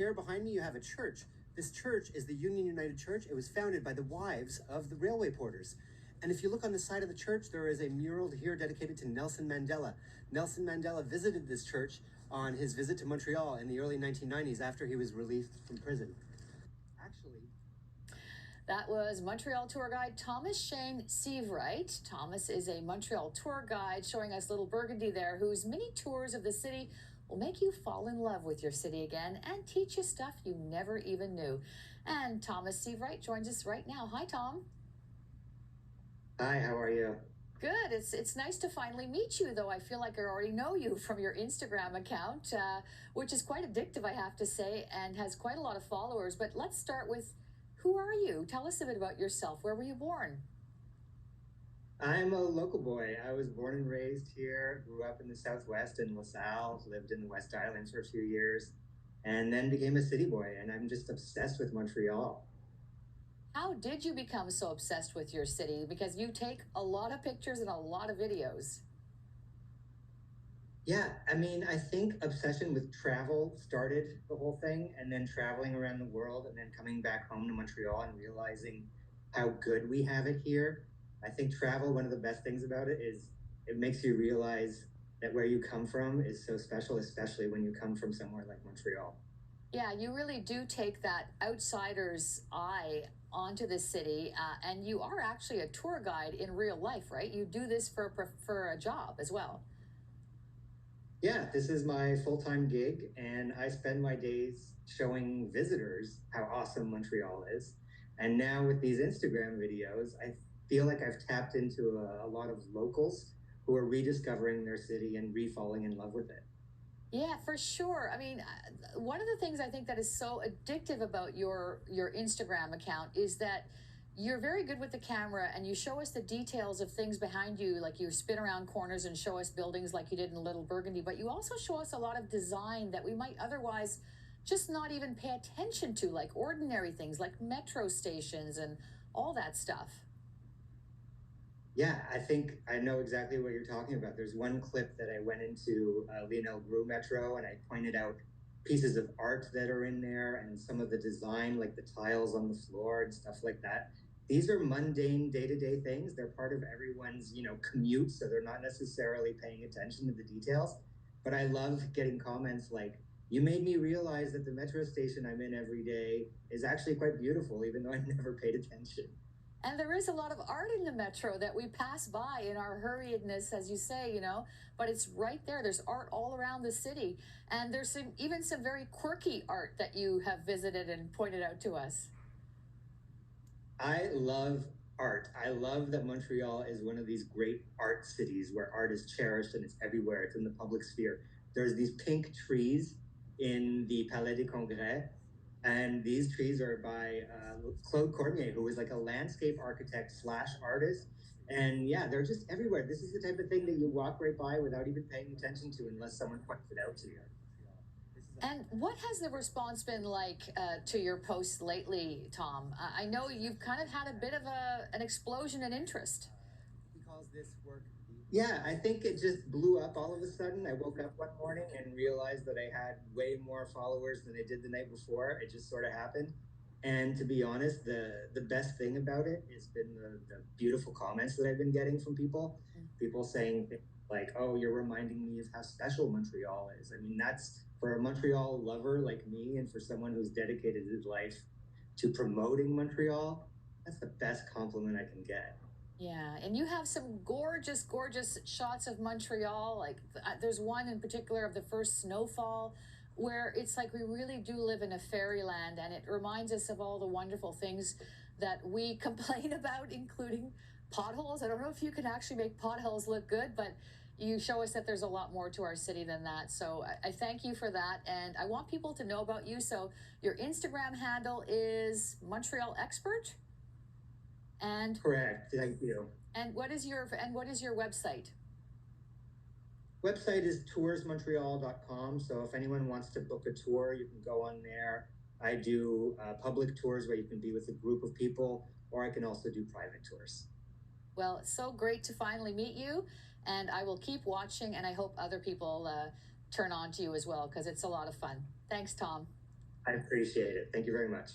here behind me, you have a church. This church is the Union United Church. It was founded by the wives of the railway porters. And if you look on the side of the church, there is a mural here dedicated to Nelson Mandela. Nelson Mandela visited this church on his visit to Montreal in the early 1990s after he was released from prison. Actually, that was Montreal tour guide Thomas Shane Sievewright. Thomas is a Montreal tour guide showing us Little Burgundy there, whose mini tours of the city will make you fall in love with your city again and teach you stuff you never even knew. And Thomas Sievewright joins us right now. Hi, Tom. hi, how are you? Good. It's nice to finally meet you, though I feel like I already know you from your Instagram account, which is quite addictive, I have to say, and has quite a lot of followers. But let's start with, who are you? Tell us a bit about yourself. Where were you born? I'm a local boy. I was born and raised here, grew up in the Southwest in LaSalle, lived in the West Islands for a few years, and then became a city boy, and I'm just obsessed with Montreal. How did you become so obsessed with your city? Because you take a lot of pictures and a lot of videos. Yeah, I mean, I think obsession with travel started the whole thing, and then traveling around the world, and then coming back home to Montreal and realizing how good we have it here. I think travel, one of the best things about it is it makes you realize that where you come from is so special, especially when you come from somewhere like Montreal. Yeah, you really do take that outsider's eye onto the city, and you are actually a tour guide in real life, right? You do this for a job as well. Yeah, this is my full-time gig, and I spend my days showing visitors how awesome Montreal is. And now with these Instagram videos, I feel like I've tapped into a lot of locals who are rediscovering their city and re-falling in love with it. Yeah, for sure. I mean, one of the things I think that is so addictive about your Instagram account is that you're very good with the camera and you show us the details of things behind you, like you spin around corners and show us buildings like you did in Little Burgundy, but you also show us a lot of design that we might otherwise just not even pay attention to, like ordinary things like metro stations and all that stuff. Yeah, I think I know exactly what you're talking about. There's one clip that I went into Lionel Gru Metro and I pointed out pieces of art that are in there and some of the design, like the tiles on the floor and stuff like that. These are mundane day-to-day things. They're part of everyone's, commute, so they're not necessarily paying attention to the details. But I love getting comments like, you made me realize that the metro station I'm in every day is actually quite beautiful, even though I never paid attention. And there is a lot of art in the metro that we pass by in our hurriedness, as you say, but it's right there. There's art all around the city. And there's even some very quirky art that you have visited and pointed out to us. I love art. I love that Montreal is one of these great art cities where art is cherished and it's everywhere. It's in the public sphere. There's these pink trees in the Palais des Congrès. And these trees are by Claude Cormier, who is like a landscape architect / artist. And yeah, they're just everywhere. This is the type of thing that you walk right by without even paying attention to unless someone points it out to you. And what has the response been like to your posts lately, Tom? I know you've kind of had a bit of an explosion in interest. He calls this work. Yeah, I think it just blew up all of a sudden. I woke up one morning and realized that I had way more followers than I did the night before. It just sort of happened. And to be honest, the best thing about it has been the beautiful comments that I've been getting from people. People saying things like, oh, you're reminding me of how special Montreal is. I mean, that's for a Montreal lover like me and for someone who's dedicated his life to promoting Montreal, that's the best compliment I can get. Yeah, and you have some gorgeous, gorgeous shots of Montreal. Like there's one in particular of the first snowfall where it's like we really do live in a fairyland, and it reminds us of all the wonderful things that we complain about, including potholes. I don't know if you can actually make potholes look good, but you show us that there's a lot more to our city than that. So I thank you for that, and I want people to know about you. So your Instagram handle is MontrealExpert? And correct, thank you. And what is your website? Website is toursmontreal.com. So if anyone wants to book a tour, you can go on there. I do public tours where you can be with a group of people, or I can also do private tours. Well, it's so great to finally meet you, and I will keep watching, and I hope other people turn on to you as well, because it's a lot of fun. Thanks, Tom. I appreciate it. Thank you very much.